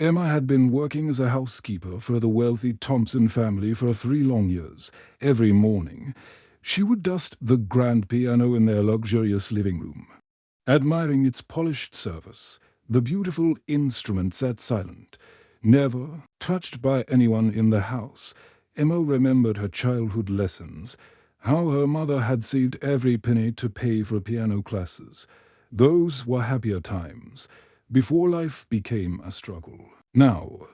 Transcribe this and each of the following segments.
Emma had been working as a housekeeper for the wealthy Thompson family for 3 long years. Every morning, she would dust the grand piano in their luxurious living room. Admiring its polished surface, the beautiful instrument sat silent, never touched by anyone in the house. Emma remembered her childhood lessons, how her mother had saved every penny to pay for piano classes. Those were happier times, before life became a struggle. Now,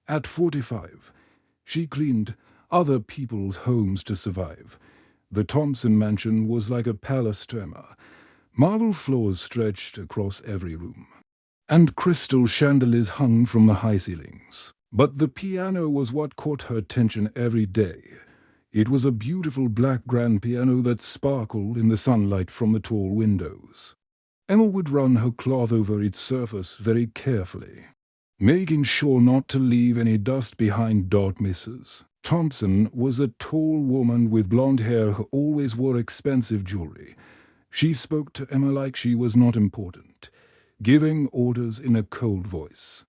at 45, she cleaned other people's homes to survive. The Thompson mansion was like a palace to Emma. Marble floors stretched across every room, and crystal chandeliers hung from the high ceilings. But the piano was what caught her attention every day. It was a beautiful black grand piano that sparkled in the sunlight from the tall windows. Emma would run her cloth over its surface very carefully, making sure not to leave any dust behind. Mrs. Thompson was a tall woman with blonde hair who always wore expensive jewelry. She spoke to Emma like she was not important, giving orders in a cold voice.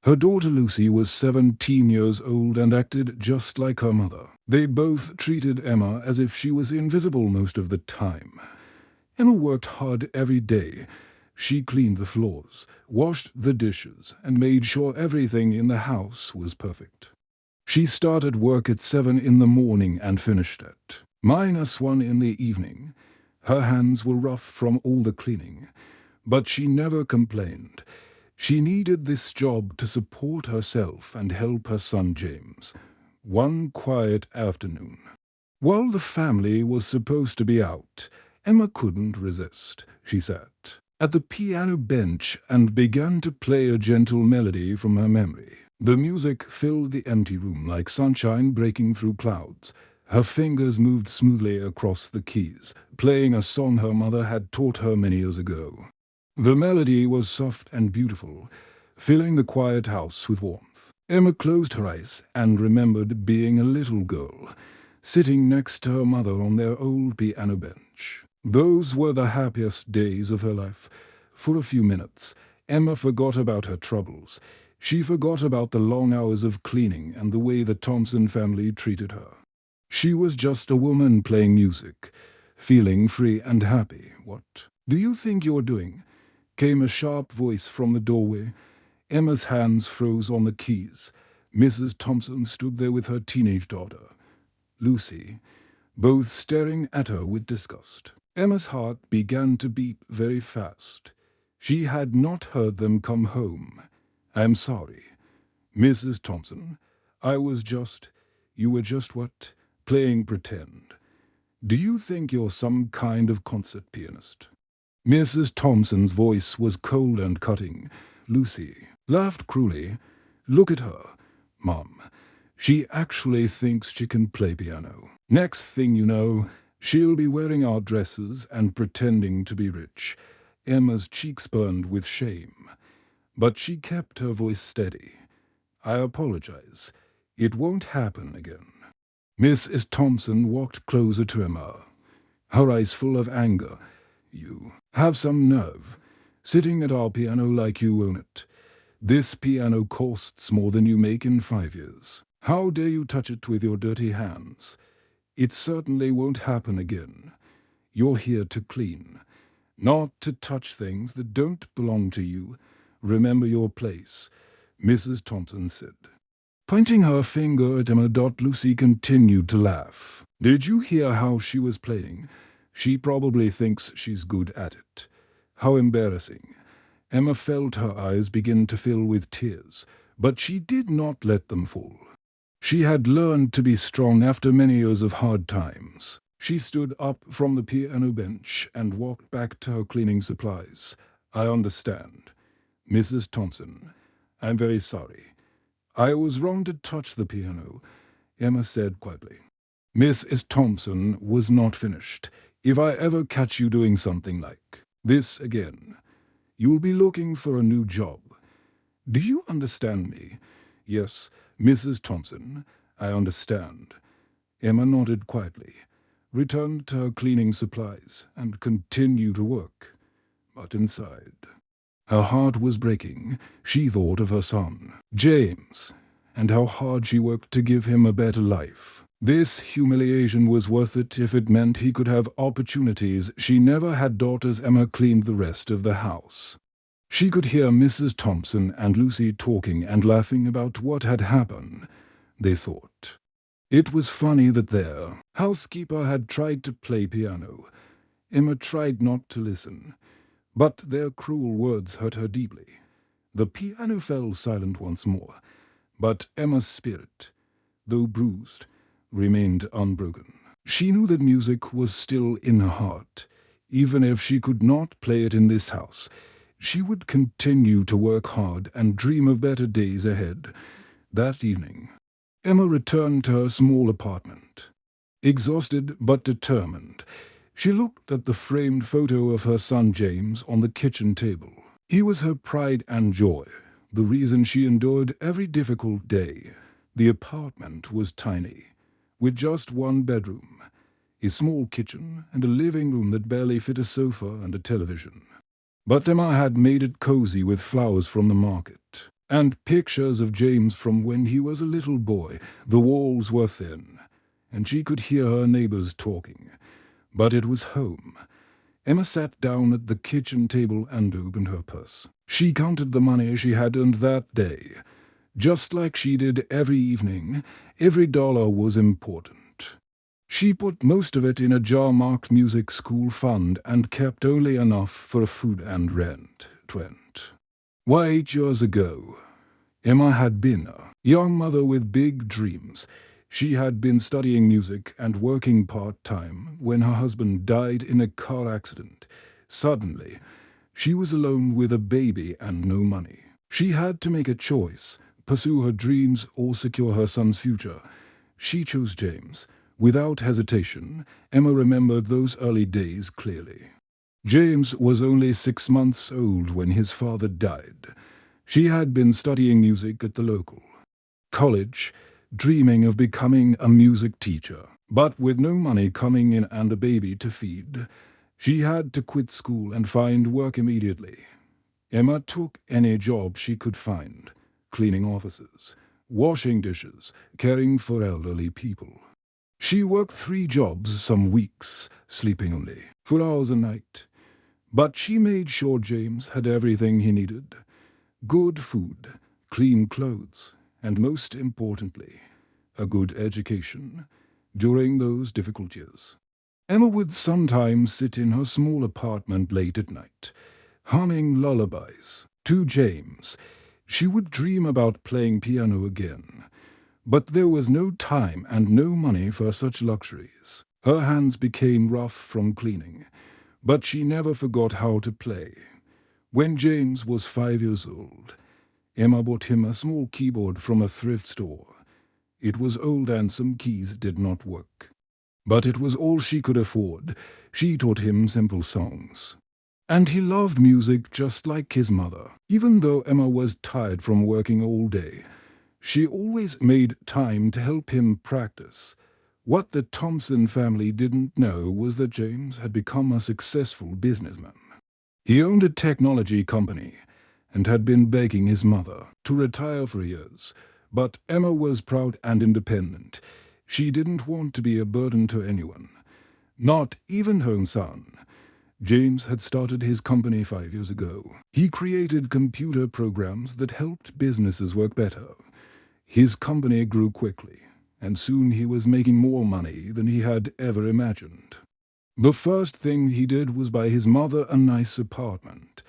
Her daughter Lucy was 17 years old and acted just like her mother. They both treated Emma as if she was invisible most of the time. Emma worked hard every day. She cleaned the floors, washed the dishes, and made sure everything in the house was perfect. She started work at 7 in the morning and finished at -1 in the evening. Her hands were rough from all the cleaning, but she never complained. She needed this job to support herself and help her son James. One quiet afternoon, while the family was supposed to be out, Emma couldn't resist. She sat at the piano bench and began to play a gentle melody from her memory. The music filled the empty room like sunshine breaking through clouds. Her fingers moved smoothly across the keys, playing a song her mother had taught her many years ago. The melody was soft and beautiful, filling the quiet house with warmth. Emma closed her eyes and remembered being a little girl, sitting next to her mother on their old piano bench. Those were the happiest days of her life. For a few minutes, Emma forgot about her troubles. She forgot about the long hours of cleaning and the way the Thompson family treated her. She was just a woman playing music, feeling free and happy. "What do you think you're doing?" came a sharp voice from the doorway. Emma's hands froze on the keys. Mrs. Thompson stood there with her teenage daughter, Lucy, both staring at her with disgust. Emma's heart began to beat very fast. She had not heard them come home. "I'm sorry, Mrs. Thompson. You were just what? Playing pretend. Do you think you're some kind of concert pianist?" Mrs. Thompson's voice was cold and cutting. Lucy laughed cruelly. "Look at her, Mom. She actually thinks she can play piano. Next thing you know, she'll be wearing our dresses and pretending to be rich." Emma's cheeks burned with shame, but she kept her voice steady. "I apologize. It won't happen again." Mrs. Thompson walked closer to Emma, her eyes full of anger. "You have some nerve, sitting at our piano like you own it. This piano costs more than you make in 5 years. How dare you touch it with your dirty hands? It certainly won't happen again. You're here to clean, not to touch things that don't belong to you. Remember your place," Mrs. Thompson said. Pointing her finger at Emma. Lucy continued to laugh. "Did you hear how she was playing? She probably thinks she's good at it. How embarrassing." Emma felt her eyes begin to fill with tears, but she did not let them fall. She had learned to be strong after many years of hard times. She stood up from the piano bench and walked back to her cleaning supplies. "I understand, Mrs. Thompson. I'm very sorry. I was wrong to touch the piano," Emma said quietly. Mrs. Thompson was not finished. "If I ever catch you doing something like this again, you'll be looking for a new job. Do you understand me?" "Yes, Mrs. Thompson, I understand." Emma nodded quietly, returned to her cleaning supplies, and continued to work. But inside, Her heart was breaking. She thought of her son, James, and how hard she worked to give him a better life. This humiliation was worth it if it meant he could have opportunities. She never had daughters. Emma cleaned the rest of the house. She could hear Mrs. Thompson and Lucy talking and laughing about what had happened. They thought it was funny that their housekeeper had tried to play piano. Emma tried not to listen, but their cruel words hurt her deeply. The piano fell silent once more, but Emma's spirit, though bruised, remained unbroken. She knew that music was still in her heart. Even if she could not play it in this house, she would continue to work hard and dream of better days ahead. That evening, Emma returned to her small apartment. Exhausted but determined, she looked at the framed photo of her son James on the kitchen table. He was her pride and joy, the reason she endured every difficult day. The apartment was tiny, with just one bedroom, a small kitchen, and a living room that barely fit a sofa and a television. But Emma had made it cozy with flowers from the market, and pictures of James from when he was a little boy. The walls were thin, and she could hear her neighbors talking. But it was home. Emma sat down at the kitchen table and opened her purse. She counted the money she had earned that day. Just like she did every evening, every dollar was important. She put most of it in a jar marked music school fund and kept only enough for food and rent. 8 years ago, Emma had been a young mother with big dreams. She had been studying music and working part-time when her husband died in a car accident. Suddenly, she was alone with a baby and no money. She had to make a choice: pursue her dreams or secure her son's future. She chose James. Without hesitation, Emma remembered those early days clearly. James was only 6 months old when his father died. She had been studying music at the local college, dreaming of becoming a music teacher. But with no money coming in and a baby to feed, she had to quit school and find work immediately. Emma took any job she could find: cleaning offices, washing dishes, caring for elderly people. She worked 3 jobs some weeks, sleeping only 4 hours a night. But she made sure James had everything he needed: good food, clean clothes, and most importantly, a good education during those difficult years. Emma would sometimes sit in her small apartment late at night, humming lullabies to James. She would dream about playing piano again. But there was no time and no money for such luxuries. Her hands became rough from cleaning, but she never forgot how to play. When James was 5 years old, Emma bought him a small keyboard from a thrift store. It was old and some keys did not work. But it was all she could afford. She taught him simple songs. And he loved music just like his mother. Even though Emma was tired from working all day, she always made time to help him practice. What the Thompson family didn't know was that James had become a successful businessman. He owned a technology company and had been begging his mother to retire for years. But Emma was proud and independent. She didn't want to be a burden to anyone, not even her own son. James had started his company 5 years ago. He created computer programs that helped businesses work better. His company grew quickly, and soon he was making more money than he had ever imagined. The first thing he did was buy his mother a nice apartment,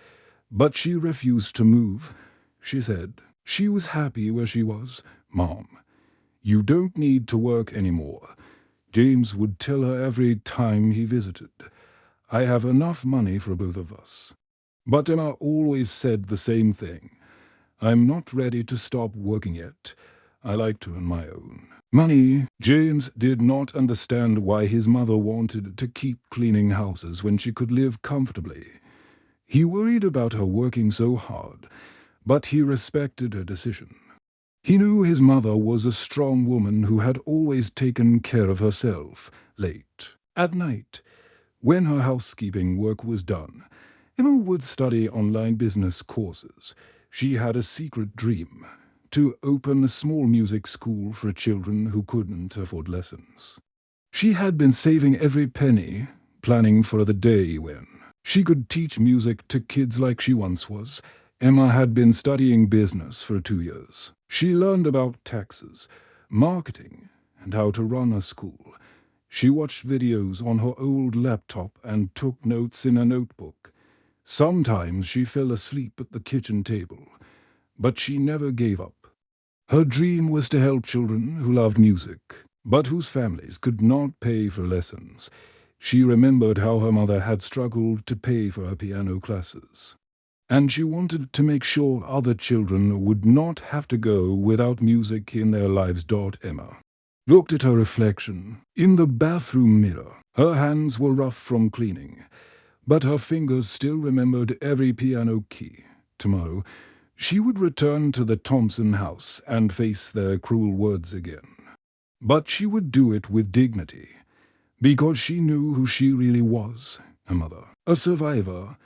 but she refused to move. She said she was happy where she was. "Mom, you don't need to work anymore," James would tell her every time he visited. "I have enough money for both of us." But Emma always said the same thing: "I'm not ready to stop working yet. I like to earn my own money." James did not understand why his mother wanted to keep cleaning houses when she could live comfortably. He worried about her working so hard, but he respected her decision. He knew his mother was a strong woman who had always taken care of herself. Late at night, when her housekeeping work was done, Emma would study online business courses. She had a secret dream: to open a small music school for children who couldn't afford lessons. She had been saving every penny, planning for the day when she could teach music to kids like she once was. Emma had been studying business for 2 years. She learned about taxes, marketing, and how to run a school. She watched videos on her old laptop and took notes in a notebook. Sometimes she fell asleep at the kitchen table, but she never gave up. Her dream was to help children who loved music, but whose families could not pay for lessons. She remembered how her mother had struggled to pay for her piano classes, and she wanted to make sure other children would not have to go without music in their lives. Emma looked at her reflection in the bathroom mirror. Her hands were rough from cleaning, but her fingers still remembered every piano key. Tomorrow, she would return to the Thompson house and face their cruel words again. But she would do it with dignity, because she knew who she really was: a mother, a survivor,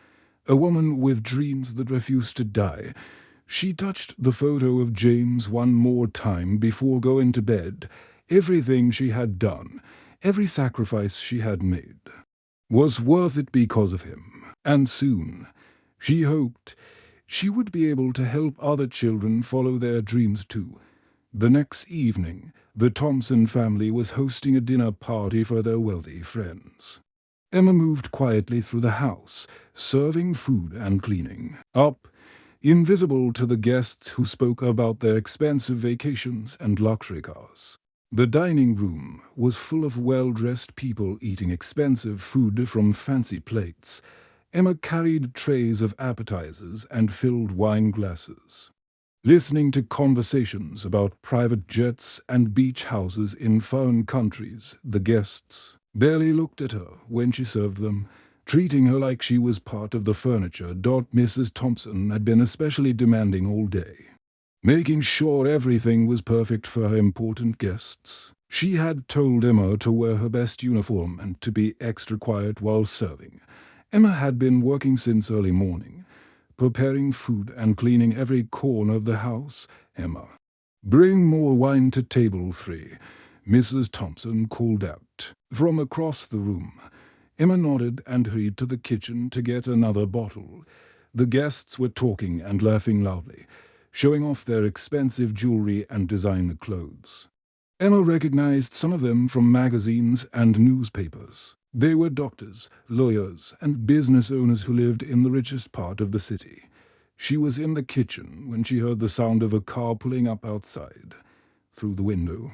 a woman with dreams that refused to die. She touched the photo of James one more time before going to bed. Everything she had done, every sacrifice she had made, was worth it because of him. And soon, she hoped, she would be able to help other children follow their dreams too. The next evening, the Thompson family was hosting a dinner party for their wealthy friends. Emma moved quietly through the house, serving food and cleaning up, invisible to the guests who spoke about their expensive vacations and luxury cars. The dining room was full of well-dressed people eating expensive food from fancy plates. Emma carried trays of appetizers and filled wine glasses, listening to conversations about private jets and beach houses in foreign countries. The guests barely looked at her when she served them, treating her like she was part of the furniture. Mrs. Thompson had been especially demanding all day, making sure everything was perfect for her important guests. She had told Emma to wear her best uniform and to be extra quiet while serving. Emma had been working since early morning, preparing food and cleaning every corner of the house. "Emma, bring more wine to table 3, Mrs. Thompson called out from across the room. Emma nodded and hurried to the kitchen to get another bottle. The guests were talking and laughing loudly, showing off their expensive jewelry and designer clothes. Emma recognized some of them from magazines and newspapers. They were doctors, lawyers, and business owners who lived in the richest part of the city. She was in the kitchen when she heard the sound of a car pulling up outside. Through the window,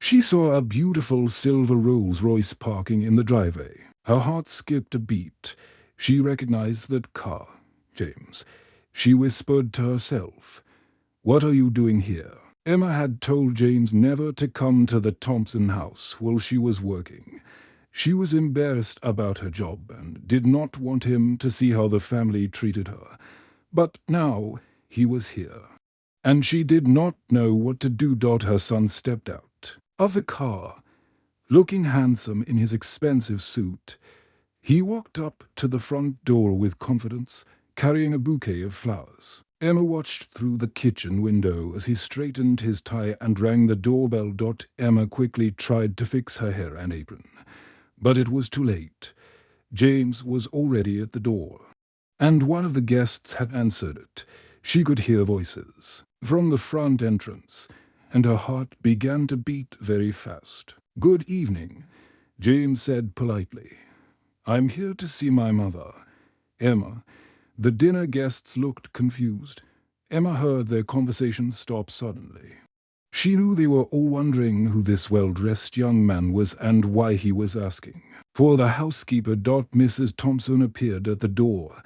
she saw a beautiful silver Rolls-Royce parking in the driveway. Her heart skipped a beat. She recognized that car. "James," she whispered to herself. "What are you doing here?" Emma had told James never to come to the Thompson house while she was working. She was embarrassed about her job and did not want him to see how the family treated her. But now he was here, and she did not know what to do. Her son stepped out of the car, looking handsome in his expensive suit. He walked up to the front door with confidence, carrying a bouquet of flowers. Emma watched through the kitchen window as he straightened his tie and rang the doorbell. Emma quickly tried to fix her hair and apron, but it was too late. James was already at the door, and one of the guests had answered it. She could hear voices from the front entrance, and her heart began to beat very fast. "Good evening," James said politely. "I'm here to see my mother." Emma. The dinner guests looked confused. Emma heard their conversation stop suddenly. She knew they were all wondering who this well-dressed young man was and why he was asking for the housekeeper. Mrs. Thompson appeared at the door,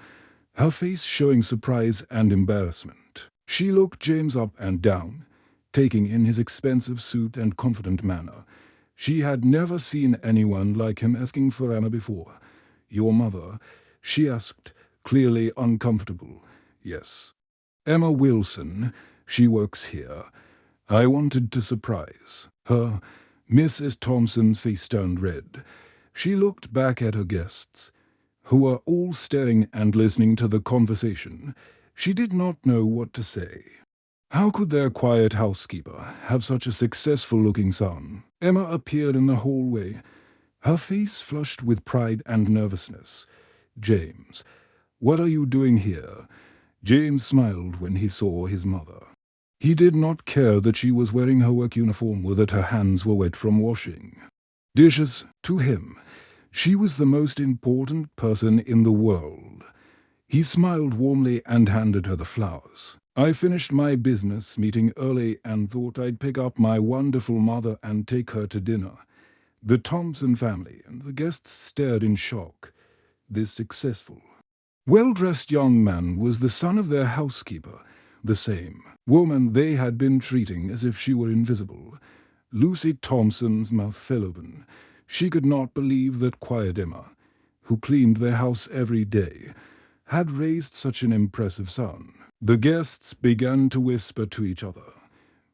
her face showing surprise and embarrassment. She looked James up and down, taking in his expensive suit and confident manner. She had never seen anyone like him asking for Emma before. "Your mother?" she asked, clearly uncomfortable. "Yes. Emma Wilson. She works here. I wanted to surprise her." Mrs. Thompson's face turned red. She looked back at her guests. who were all staring and listening to the conversation. She did not know what to say. How could their quiet housekeeper have such a successful-looking son? Emma appeared in the hallway, her face flushed with pride and nervousness. "James, what are you doing here?" James smiled when he saw his mother. He did not care that she was wearing her work uniform or that her hands were wet from washing. Dishes, to him, she was the most important person in the world. He smiled warmly and handed her the flowers. "I finished my business meeting early and thought I'd pick up my wonderful mother and take her to dinner." The Thompson family and the guests stared in shock. This successful, well-dressed young man was the son of their housekeeper, the same woman they had been treating as if she were invisible. Lucy Thompson's mouth fell open. She could not believe that quiet Emma, who cleaned their house every day, had raised such an impressive son. The guests began to whisper to each other,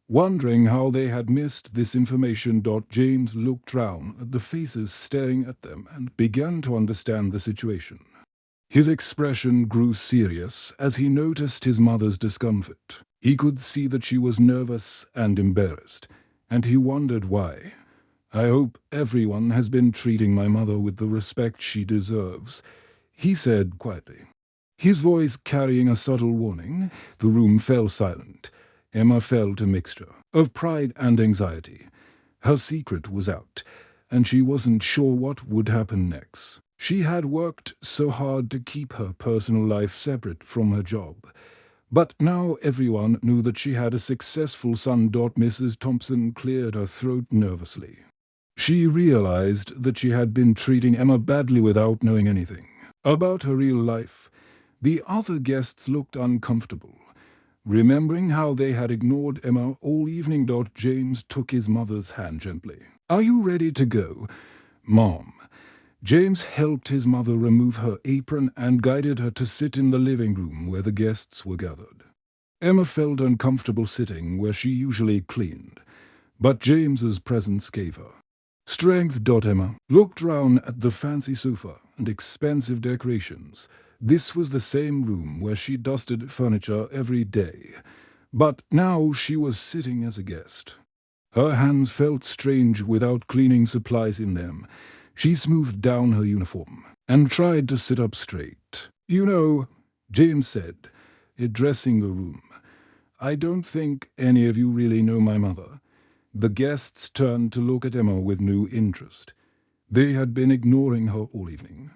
wondering how they had missed this information. James looked round at the faces staring at them and began to understand the situation. His expression grew serious as he noticed his mother's discomfort. He could see that she was nervous and embarrassed, and he wondered why. "I hope everyone has been treating my mother with the respect she deserves," he said quietly. His voice carrying a subtle warning. The room fell silent. Emma felt a mixture of pride and anxiety. Her secret was out, and she wasn't sure what would happen next. She had worked so hard to keep her personal life separate from her job. But now everyone knew that she had a successful son. Mrs. Thompson cleared her throat nervously. She realized that she had been treating Emma badly without knowing anything about her real life. The other guests looked uncomfortable, remembering how they had ignored Emma all evening. James took his mother's hand gently. "Are you ready to go, Mom?" James helped his mother remove her apron and guided her to sit in the living room where the guests were gathered. Emma felt uncomfortable sitting where she usually cleaned, but James's presence gave her strength. Emma looked round at the fancy sofa and expensive decorations. This was the same room where she dusted furniture every day, but now she was sitting as a guest. Her hands felt strange without cleaning supplies in them. She smoothed down her uniform and tried to sit up straight. "You know," James said, addressing the room, "I don't think any of you really know my mother." The guests turned to look at Emma with new interest. They had been ignoring her all evening,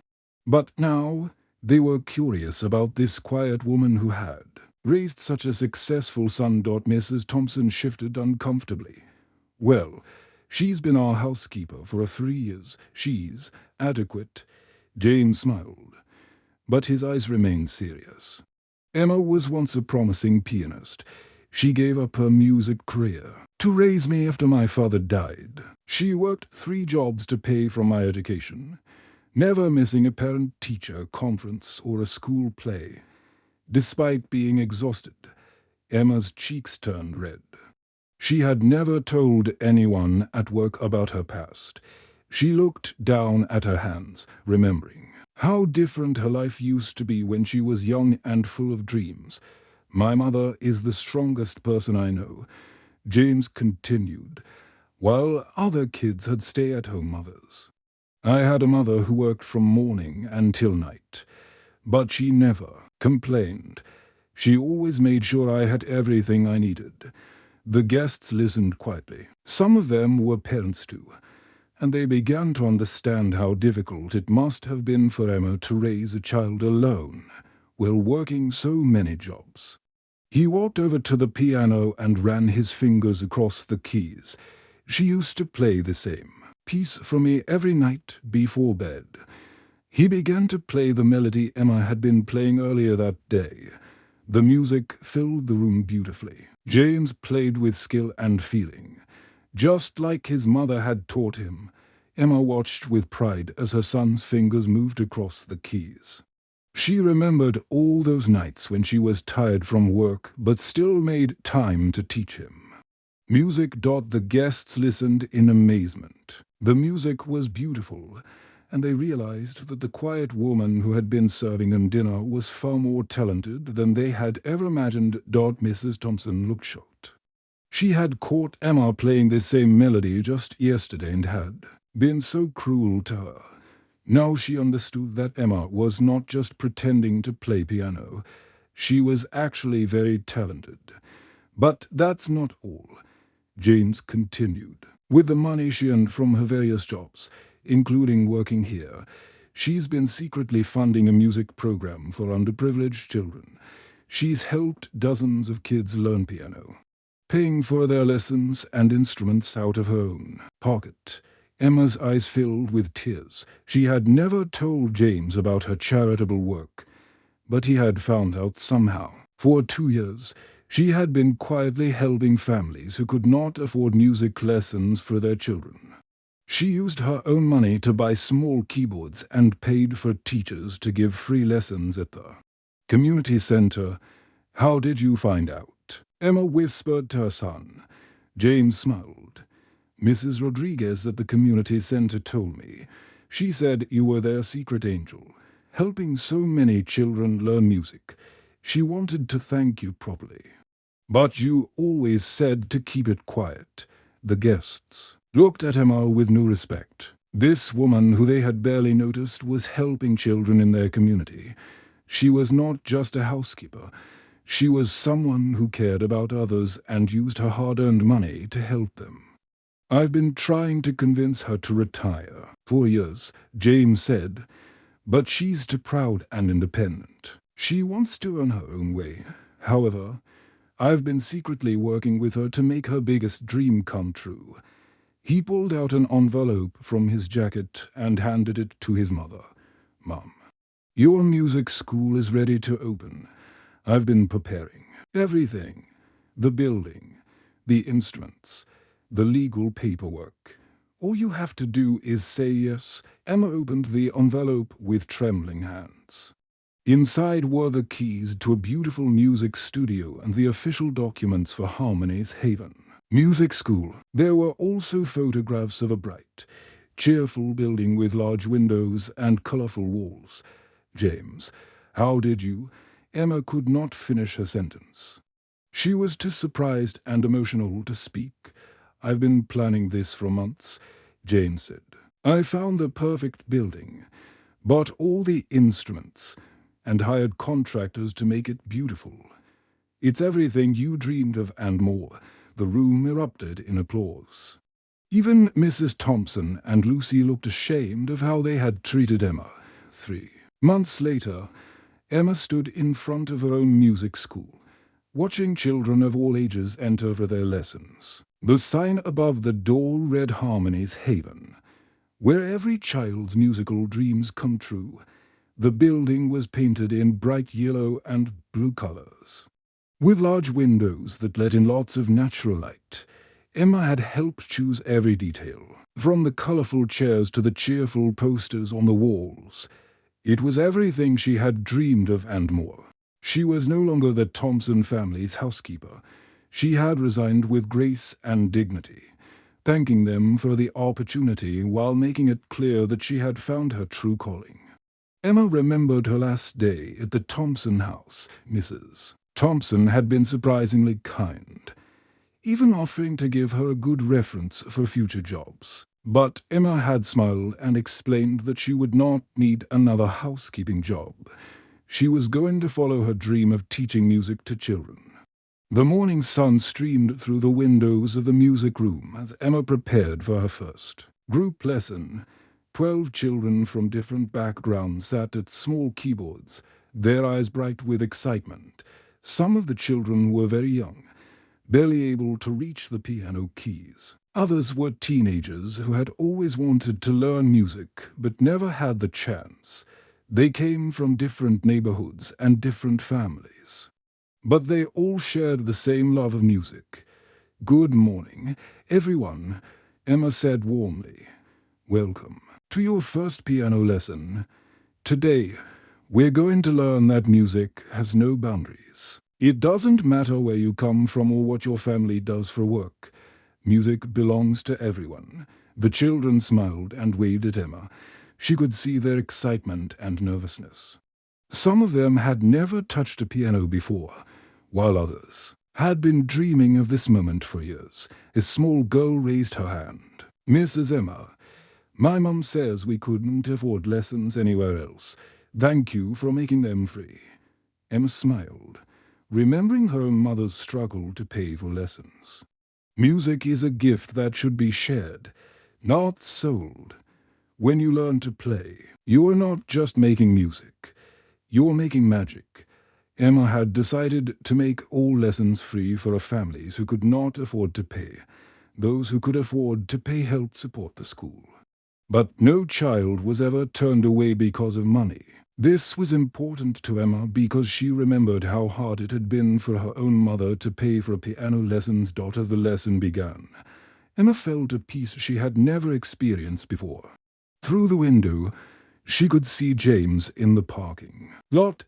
but now they were curious about this quiet woman who had raised such a successful son. Mrs. Thompson shifted uncomfortably. "Well, she's been our housekeeper for 3 years. She's adequate." James smiled, but his eyes remained serious. "Emma was once a promising pianist. She gave up her music career to raise me after my father died. She worked 3 jobs to pay for my education, never missing a parent-teacher conference or a school play." Despite being exhausted, Emma's cheeks turned red. She had never told anyone at work about her past. She looked down at her hands, remembering how different her life used to be when she was young and full of dreams. "My mother is the strongest person I know," James continued, while other kids had stay-at-home mothers. "I had a mother who worked from morning until night, but she never complained. She always made sure I had everything I needed." The guests listened quietly. Some of them were parents too, and they began to understand how difficult it must have been for Emma to raise a child alone while working so many jobs. He walked over to the piano and ran his fingers across the keys. "She used to play the same piece for me every night before bed." He began to play the melody Emma had been playing earlier that day. The music filled the room beautifully. James played with skill and feeling, just like his mother had taught him. Emma watched with pride as her son's fingers moved across the keys. She remembered all those nights when she was tired from work but still made time to teach him. Music. The guests listened in amazement. The music was beautiful, and they realized that the quiet woman who had been serving them dinner was far more talented than they had ever imagined. Mrs. Thompson looked shocked. She had caught Emma playing this same melody just yesterday and had been so cruel to her. Now she understood that Emma was not just pretending to play piano. She was actually very talented. But that's not all. James continued. With the money she earned from her various jobs, including working here, she's been secretly funding a music program for underprivileged children. She's helped dozens of kids learn piano, paying for their lessons and instruments out of her own pocket. Emma's eyes filled with tears. She had never told James about her charitable work, but he had found out somehow. For 2 years, she had been quietly helping families who could not afford music lessons for their children. She used her own money to buy small keyboards and paid for teachers to give free lessons at the community center. How did you find out? Emma whispered to her son. James smiled. Mrs. Rodriguez at the community center told me. She said you were their secret angel, helping so many children learn music. She wanted to thank you properly. But you always said to keep it quiet. The guests looked at Emma with no respect. This woman, who they had barely noticed, was helping children in their community. She was not just a housekeeper. She was someone who cared about others and used her hard-earned money to help them. I've been trying to convince her to retire for years, James said, but she's too proud and independent. She wants to earn her own way. However, I've been secretly working with her to make her biggest dream come true. He pulled out an envelope from his jacket and handed it to his mother. Mom, your music school is ready to open. I've been preparing everything. The building, the instruments, the legal paperwork. All you have to do is say yes. Emma opened the envelope with trembling hands. Inside were the keys to a beautiful music studio and the official documents for Harmony's Haven Music School. There were also photographs of a bright, cheerful building with large windows and colorful walls. James, how did you? Emma could not finish her sentence. She was too surprised and emotional to speak. I've been planning this for months, James said. I found the perfect building, bought all the instruments, and hired contractors to make it beautiful. It's everything you dreamed of and more. The room erupted in applause. Even Mrs. Thompson and Lucy looked ashamed of how they had treated Emma. 3 months later, Emma stood in front of her own music school, watching children of all ages enter for their lessons. The sign above the door read Harmony's Haven, where every child's musical dreams come true. The building was painted in bright yellow and blue colors, with large windows that let in lots of natural light. Emma had helped choose every detail, from the colorful chairs to the cheerful posters on the walls. It was everything she had dreamed of and more. She was no longer the Thompson family's housekeeper. She had resigned with grace and dignity, thanking them for the opportunity while making it clear that she had found her true calling. Emma remembered her last day at the Thompson house. Mrs. Thompson had been surprisingly kind, even offering to give her a good reference for future jobs. But Emma had smiled and explained that she would not need another housekeeping job. She was going to follow her dream of teaching music to children. The morning sun streamed through the windows of the music room as Emma prepared for her first group lesson. 12 children from different backgrounds sat at small keyboards, their eyes bright with excitement. Some of the children were very young, barely able to reach the piano keys. Others were teenagers who had always wanted to learn music but never had the chance. They came from different neighborhoods and different families, but they all shared the same love of music. Good morning, everyone, Emma said warmly. Welcome to your first piano lesson. Today, we're going to learn that music has no boundaries. It doesn't matter where you come from or what your family does for work. Music belongs to everyone. The children smiled and waved at Emma. She could see their excitement and nervousness. Some of them had never touched a piano before, while others had been dreaming of this moment for years. A small girl raised her hand. "Mrs. Emma, my mum says we couldn't afford lessons anywhere else. Thank you for making them free." Emma smiled, remembering her own mother's struggle to pay for lessons. Music is a gift that should be shared, not sold. When you learn to play, you are not just making music, you're making magic. Emma had decided to make all lessons free for families who could not afford to pay. Those who could afford to pay helped support the school. But no child was ever turned away because of money. This was important to Emma because she remembered how hard it had been for her own mother to pay for piano lessons as the lesson began. Emma felt a peace she had never experienced before. Through the window, she could see James in the parking lot,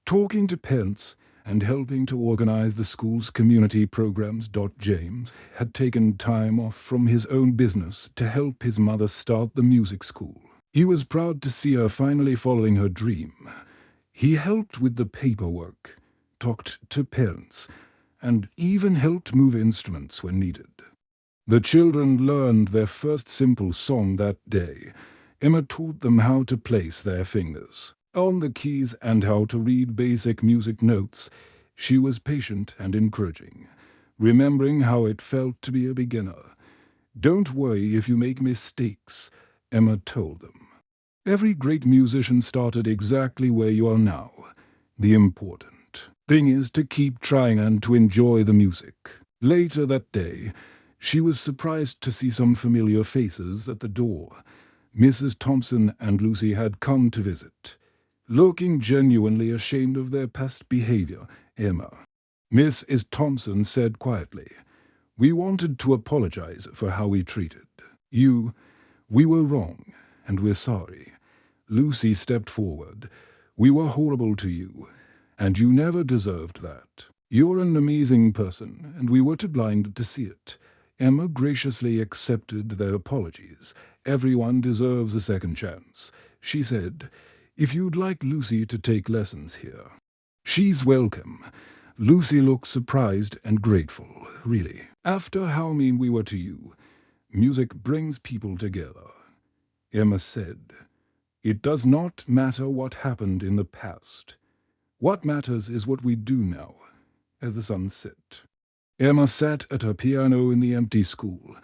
talking to parents and helping to organize the school's community programs. James had taken time off from his own business to help his mother start the music school. He was proud to see her finally following her dream. He helped with the paperwork, talked to parents, and even helped move instruments when needed. The children learned their first simple song that day. Emma taught them how to place their fingers on the keys and how to read basic music notes. She was patient and encouraging, remembering how it felt to be a beginner. "Don't worry if you make mistakes," Emma told them. "Every great musician started exactly where you are now. The important thing is to keep trying and to enjoy the music." Later that day, she was surprised to see some familiar faces at the door. Mrs. Thompson and Lucy had come to visit. Looking genuinely ashamed of their past behavior, Mrs. Thompson said quietly, "We wanted to apologize for how we treated you. We were wrong, and we're sorry." Lucy stepped forward. "We were horrible to you, and you never deserved that. You're an amazing person, and we were too blind to see it." Emma graciously accepted their apologies. "Everyone deserves a second chance," she said. "If you'd like Lucy to take lessons here, she's welcome." Lucy looked surprised and grateful. "Really, after how mean we were to you, music brings people together." Emma said, "It does not matter what happened in the past. What matters is what we do now." As the sun set, Emma sat at her piano in the empty school,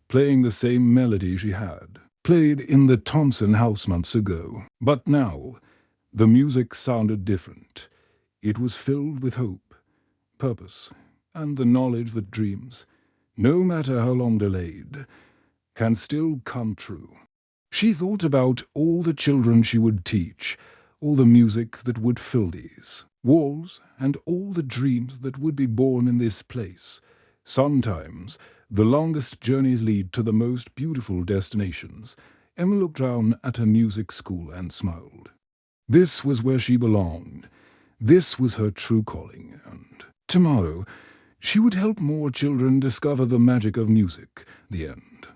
playing the same melody she had played in the Thompson house months ago. But now, the music sounded different. It was filled with hope, purpose, and the knowledge that dreams, no matter how long delayed, can still come true. She thought about all the children she would teach, all the music that would fill these walls, and all the dreams that would be born in this place. Sometimes the longest journeys lead to the most beautiful destinations. Emma looked down at her music school and smiled. This was where she belonged. This was her true calling, and tomorrow she would help more children discover the magic of music. The end.